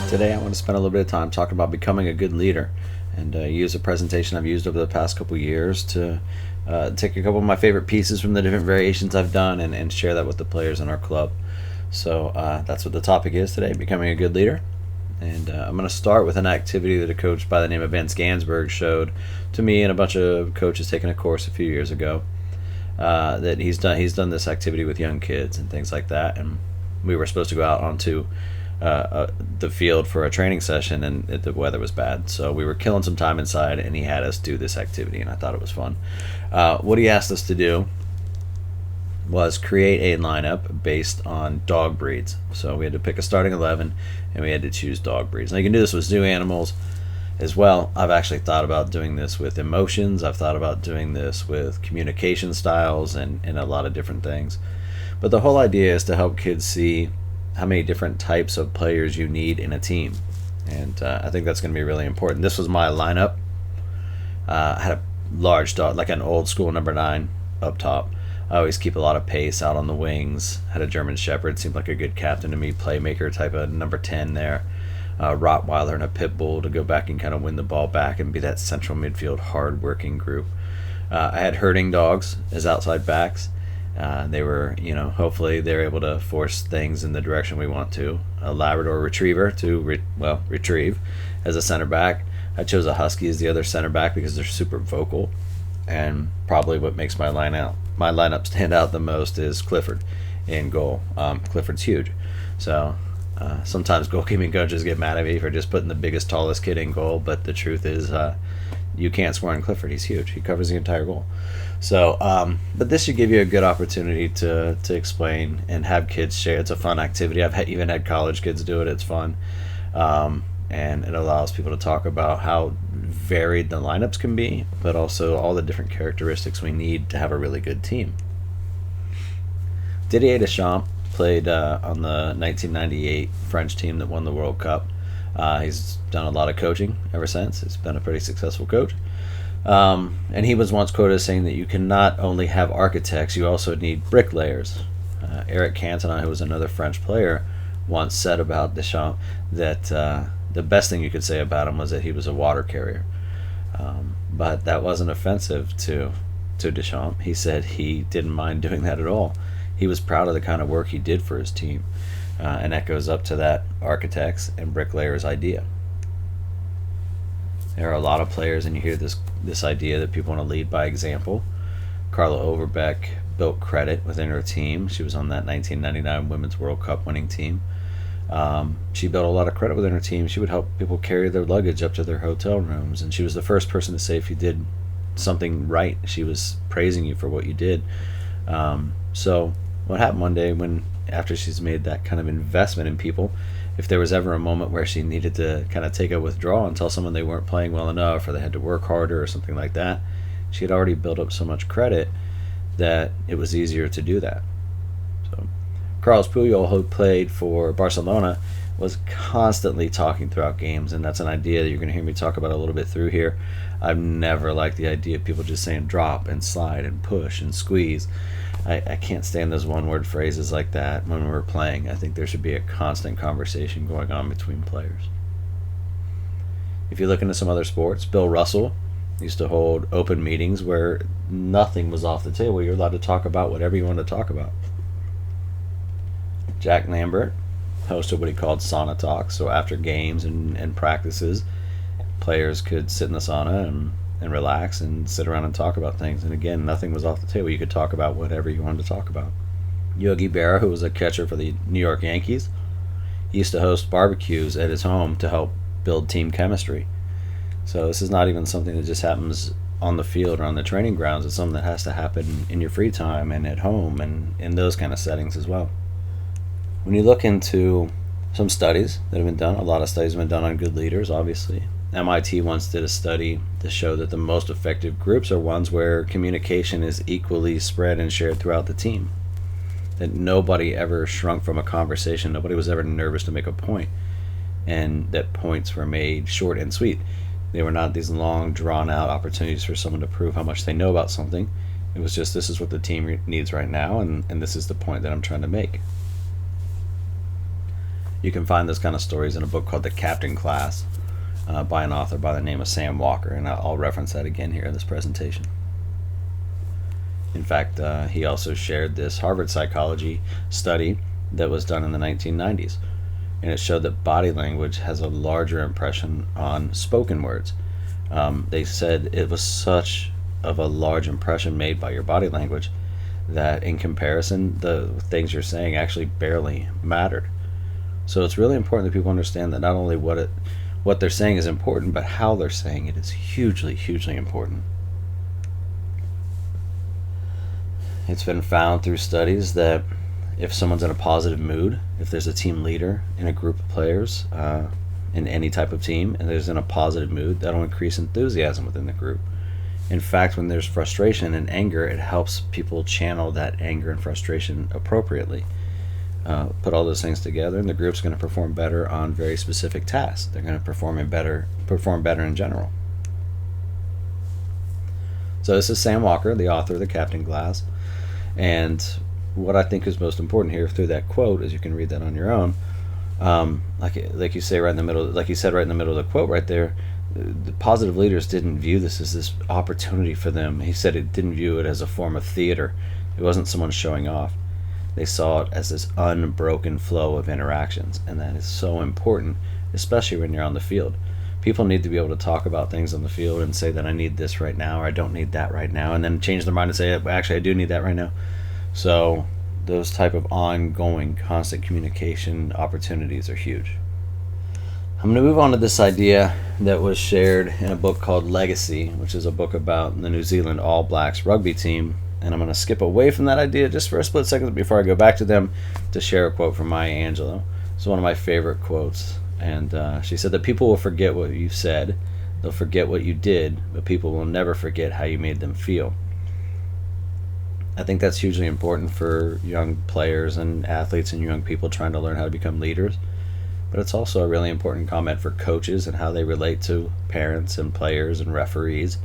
Today I want to spend a little bit of time talking about becoming a good leader and use a presentation I've used over the past couple years to take a couple of my favorite pieces from the different variations I've done and share that with the players in our club. So that's what the topic is today, becoming a good leader. And I'm going to start with an activity that a coach by the name of Ben Skansberg showed to me and a bunch of coaches taking a course a few years ago. That he's done this activity with young kids and things like that. And we were supposed to go out onto the field for a training session, and the weather was bad, so we were killing some time inside, and he had us do this activity, and I thought it was fun. What he asked us to do was create a lineup based on dog breeds. So we had to pick a starting 11, and we had to choose dog breeds. Now you can do this with zoo animals as well. I've actually thought about doing this with emotions. I've thought about doing this with communication styles and a lot of different things. But the whole idea is to help kids see how many different types of players you need in a team. And I think that's going to be really important. This was my lineup. I had a large dog, like an old school number 9 up top. I always keep a lot of pace out on the wings. Had a German Shepherd, seemed like a good captain to me, playmaker type of number 10 there. Rottweiler and a Pit Bull to go back and kind of win the ball back and be that central midfield hard-working group. I had herding dogs as outside backs. They were, hopefully they're able to force things in the direction we want to. A Labrador Retriever to retrieve as a center back. I chose a Husky as the other center back because they're super vocal, and probably what makes my lineup stand out the most is Clifford in goal. Clifford's huge, so sometimes goalkeeping coaches get mad at me for just putting the biggest, tallest kid in goal, but the truth is you can't score on Clifford. He's huge. He covers the entire goal. So, but this should give you a good opportunity to explain and have kids share. It's a fun activity. I've even had college kids do it. It's fun. And it allows people to talk about how varied the lineups can be, but also all the different characteristics we need to have a really good team. Didier Deschamps played on the 1998 French team that won the World Cup. He's done a lot of coaching ever since. He's been a pretty successful coach. And he was once quoted as saying that you can not only have architects, you also need bricklayers. Eric Cantona, who was another French player, once said about Deschamps that the best thing you could say about him was that he was a water carrier. But that wasn't offensive to Deschamps. He said he didn't mind doing that at all. He was proud of the kind of work he did for his team. And that goes up to that architects and bricklayers idea. There are a lot of players, and you hear this idea that people want to lead by example. Carla Overbeck built credit within her team. She was on that 1999 Women's World Cup winning team. She built a lot of credit within her team. She would help people carry their luggage up to their hotel rooms, and she was the first person to say if you did something right, she was praising you for what you did. So what happened one day after she's made that kind of investment in people, if there was ever a moment where she needed to kind of take a withdrawal and tell someone they weren't playing well enough or they had to work harder or something like that, she had already built up so much credit that it was easier to do that. So Carles Puyol, who played for Barcelona, was constantly talking throughout games, and that's an idea that you're going to hear me talk about a little bit through here. I've never liked the idea of people just saying drop and slide and push and squeeze. I can't stand those one-word phrases like that when we're playing. I think there should be a constant conversation going on between players. If you look into some other sports, Bill Russell used to hold open meetings where nothing was off the table. You're allowed to talk about whatever you want to talk about. Jack Lambert hosted what he called sauna talks. So after games and practices, players could sit in the sauna and relax and sit around and talk about things. And again, nothing was off the table. You could talk about whatever you wanted to talk about. Yogi Berra, who was a catcher for the New York Yankees, he used to host barbecues at his home to help build team chemistry. So this is not even something that just happens on the field or on the training grounds. It's something that has to happen in your free time and at home and in those kind of settings as well. When you look into some studies that have been done, a lot of studies have been done on good leaders, obviously. MIT once did a study to show that the most effective groups are ones where communication is equally spread and shared throughout the team. That nobody ever shrunk from a conversation, nobody was ever nervous to make a point, and that points were made short and sweet. They were not these long, drawn-out opportunities for someone to prove how much they know about something. It was just, this is what the team needs right now, and this is the point that I'm trying to make. You can find those kind of stories in a book called The Captain Class by an author by the name of Sam Walker, and I'll reference that again here in this presentation. In fact, he also shared this Harvard psychology study that was done in the 1990s, and it showed that body language has a larger impression on spoken words. They said it was such of a large impression made by your body language that in comparison, the things you're saying actually barely mattered. So it's really important that people understand that not only what they're saying is important, but how they're saying it is hugely, hugely important. It's been found through studies that if someone's in a positive mood, if there's a team leader in a group of players in any type of team, and there's in a positive mood, that'll increase enthusiasm within the group. In fact, when there's frustration and anger, it helps people channel that anger and frustration appropriately. Put all those things together, and the group's going to perform better on very specific tasks. They're going to perform better in general. So this is Sam Walker, the author of The Captain Class, and what I think is most important here through that quote, as you can read that on your own, like you say right in the middle, like he said right in the middle of the quote right there, the positive leaders didn't view this as this opportunity for them. He said it didn't view it as a form of theater. It wasn't someone showing off. They saw it as this unbroken flow of interactions, and that is so important, especially when you're on the field. People need to be able to talk about things on the field and say that I need this right now, or I don't need that right now, and then change their mind and say, actually, I do need that right now. So those type of ongoing, constant communication opportunities are huge. I'm going to move on to this idea that was shared in a book called Legacy, which is a book about the New Zealand All Blacks rugby team. And I'm going to skip away from that idea just for a split second before I go back to them to share a quote from Maya Angelou. It's one of my favorite quotes. And she said that people will forget what you said, they'll forget what you did, but people will never forget how you made them feel. I think that's hugely important for young players and athletes and young people trying to learn how to become leaders. But it's also a really important comment for coaches and how they relate to parents and players and referees.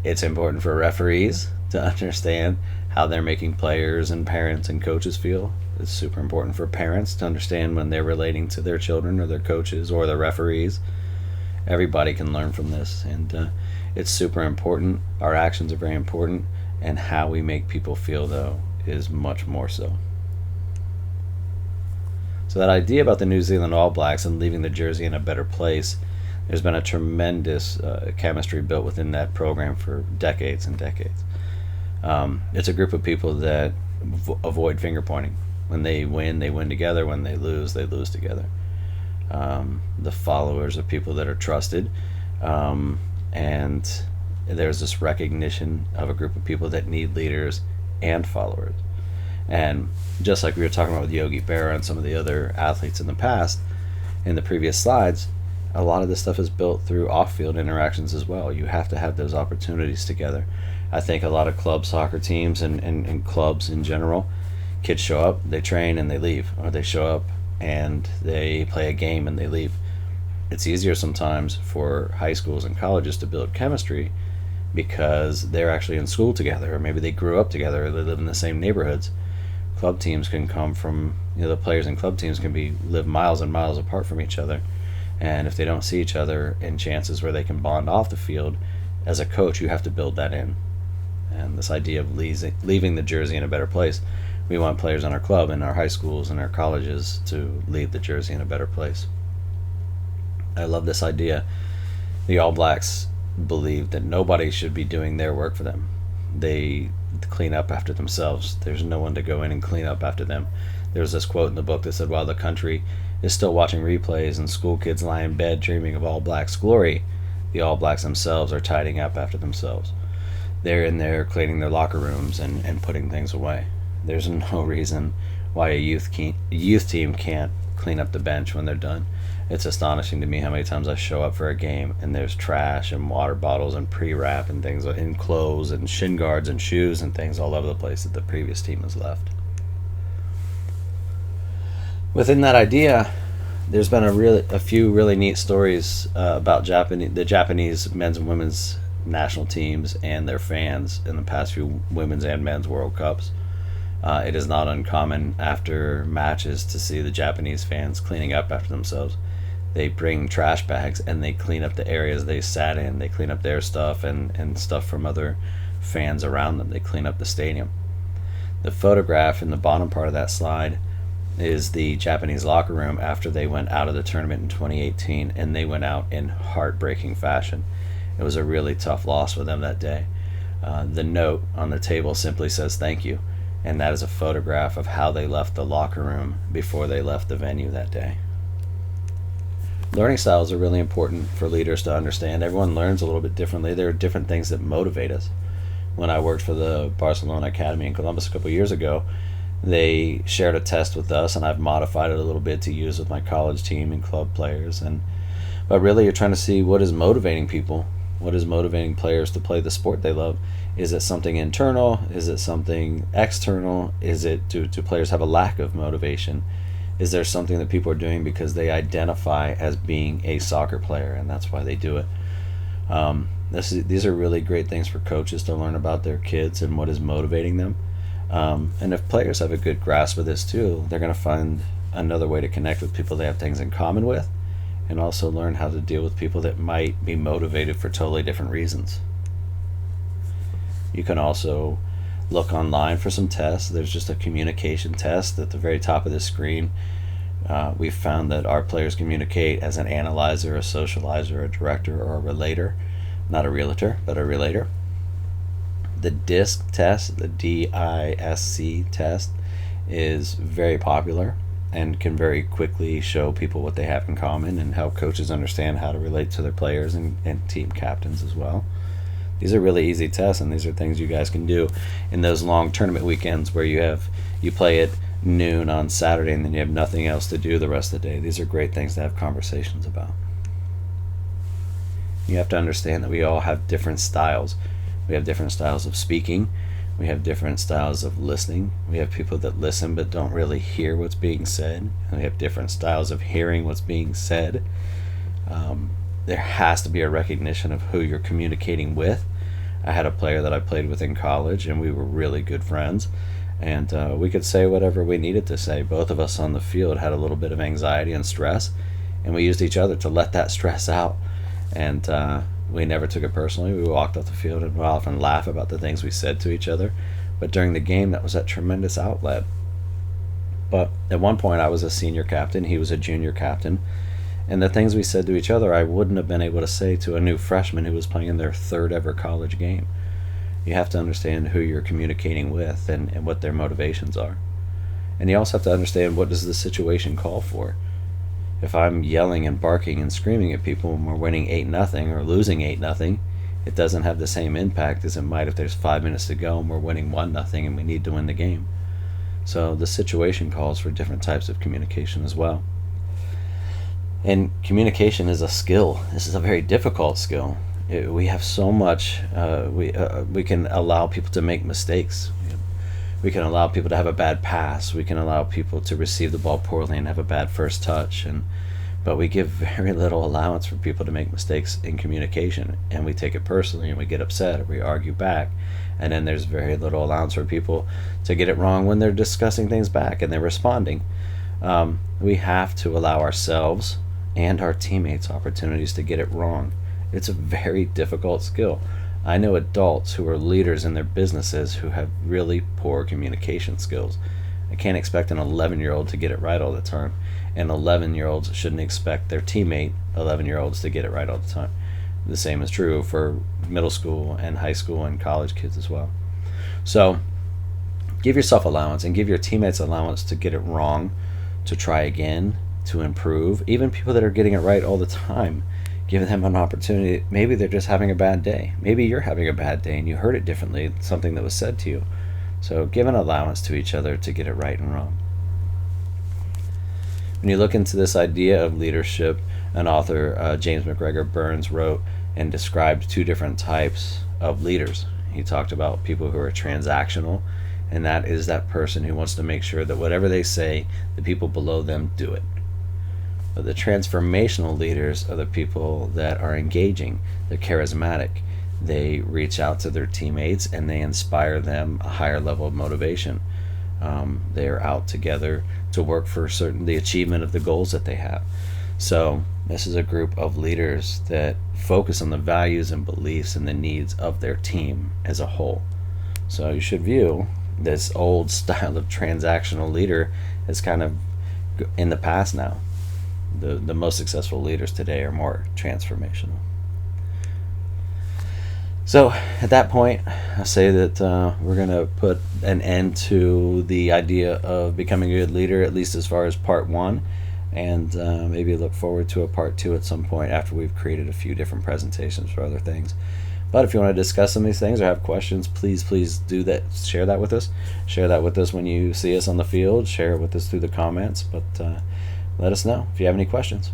It's important for referees to understand how they're making players and parents and coaches feel. It's super important for parents to understand when they're relating to their children or their coaches or their referees. Everybody can learn from this, and it's super important. Our actions are very important, and how we make people feel, though, is much more so. So that idea about the New Zealand All Blacks and leaving the jersey in a better place, there's been a tremendous chemistry built within that program for decades and decades. It's a group of people that avoid finger pointing. When they win together. When they lose together. The followers are people that are trusted, and there's this recognition of a group of people that need leaders and followers. And just like we were talking about with Yogi Berra and some of the other athletes in the past, in the previous slides, a lot of this stuff is built through off-field interactions as well. You have to have those opportunities together. I think a lot of club soccer teams and clubs in general, kids show up, they train, and they leave. Or they show up and they play a game and they leave. It's easier sometimes for high schools and colleges to build chemistry because they're actually in school together, or maybe they grew up together, or they live in the same neighborhoods. Club teams can come from, the players in club teams can live miles and miles apart from each other. And if they don't see each other in chances where they can bond off the field, as a coach, you have to build that in. And this idea of leaving the jersey in a better place, we want players in our club, in our high schools, and our colleges to leave the jersey in a better place. I love this idea. The All Blacks believe that nobody should be doing their work for them. They clean up after themselves. There's no one to go in and clean up after them. There's this quote in the book that said, while the country is still watching replays and school kids lie in bed dreaming of All Blacks glory, the All Blacks themselves are tidying up after themselves. They're in there cleaning their locker rooms and putting things away. There's no reason why a youth team can't clean up the bench when they're done. It's astonishing to me how many times I show up for a game and there's trash and water bottles and pre-wrap and things in clothes and shin guards and shoes and things all over the place that the previous team has left. Within that idea, there's been a few really neat stories about the Japanese men's and women's national teams and their fans in the past few women's and men's World Cups. It is not uncommon after matches to see the Japanese fans cleaning up after themselves. They bring trash bags and they clean up the areas they sat in. They clean up their stuff and stuff from other fans around them. They clean up the stadium. The photograph in the bottom part of that slide is the Japanese locker room after they went out of the tournament in 2018, and they went out in heartbreaking fashion. It was a really tough loss for them that day. The note on the table simply says thank you, and that is a photograph of how they left the locker room before they left the venue that day. Learning styles are really important for leaders to understand. Everyone learns a little bit differently. There are different things that motivate us. When I worked for the Barcelona Academy in Columbus a couple years ago, they shared a test with us, and I've modified it a little bit to use with my college team and club players. But really, you're trying to see what is motivating people. What is motivating players to play the sport they love? Is it something internal? Is it something external? Is it do players have a lack of motivation? Is there something that people are doing because they identify as being a soccer player and that's why they do it? These are really great things for coaches to learn about their kids and what is motivating them. And if players have a good grasp of this too, they're going to find another way to connect with people they have things in common with, and also learn how to deal with people that might be motivated for totally different reasons. You can also look online for some tests. There's just a communication test at the very top of the screen. We've found that our players communicate as an analyzer, a socializer, a director, or a relator. Not a realtor, but a relator. The DISC test, the DISC test, is very popular and can very quickly show people what they have in common and help coaches understand how to relate to their players and team captains as well. These are really easy tests, and these are things you guys can do in those long tournament weekends where you play at noon on Saturday and then you have nothing else to do the rest of the day. These are great things to have conversations about. You have to understand that we all have different styles. We have different styles of speaking. We have different styles of listening. We have people that listen but don't really hear what's being said. And we have different styles of hearing what's being said. There has to be a recognition of who you're communicating with. I had a player that I played with in college, and we were really good friends. And we could say whatever we needed to say. Both of us on the field had a little bit of anxiety and stress, and we used each other to let that stress out. And we never took it personally. We walked off the field and we'd often laugh about the things we said to each other. But during the game, that was a tremendous outlet. But at one point, I was a senior captain. He was a junior captain. And the things we said to each other, I wouldn't have been able to say to a new freshman who was playing in their third ever college game. You have to understand who you're communicating with and what their motivations are. And you also have to understand, what does the situation call for? If I'm yelling and barking and screaming at people when we're winning 8-0 or losing 8-0, it doesn't have the same impact as it might if there's 5 minutes to go and we're winning 1-0 and we need to win the game. So the situation calls for different types of communication as well. And communication is a skill. This is a very difficult skill. We have so much. We can allow people to make mistakes. We can allow people to have a bad pass. We can allow people to receive the ball poorly and have a bad first touch. But we give very little allowance for people to make mistakes in communication. And we take it personally and we get upset or we argue back. And then there's very little allowance for people to get it wrong when they're discussing things back and they're responding. We have to allow ourselves and our teammates opportunities to get it wrong. It's a very difficult skill. I know adults who are leaders in their businesses who have really poor communication skills. I can't expect an 11-year-old to get it right all the time, and 11-year-olds shouldn't expect their teammate 11-year-olds to get it right all the time. The same is true for middle school and high school and college kids as well. So give yourself allowance and give your teammates allowance to get it wrong, to try again, to improve. Even people that are getting it right all the time, give them an opportunity. Maybe they're just having a bad day. Maybe you're having a bad day and you heard it differently, something that was said to you. So give an allowance to each other to get it right and wrong. When you look into this idea of leadership, an author, James McGregor Burns, wrote and described 2 different types of leaders. He talked about people who are transactional, and that is that person who wants to make sure that whatever they say, the people below them do it. But the transformational leaders are the people that are engaging. They're charismatic. They reach out to their teammates and they inspire them a higher level of motivation. They are out together to work for the achievement of the goals that they have. So this is a group of leaders that focus on the values and beliefs and the needs of their team as a whole. So you should view this old style of transactional leader as kind of in the past now. The most successful leaders today are more transformational. So at that point, I say that we're going to put an end to the idea of becoming a good leader, at least as far as part one, and maybe look forward to a part two at some point after we've created a few different presentations for other things. But if you want to discuss some of these things or have questions, please do that. Share that with us. Share that with us when you see us on the field. Share it with us through the comments. But let us know if you have any questions.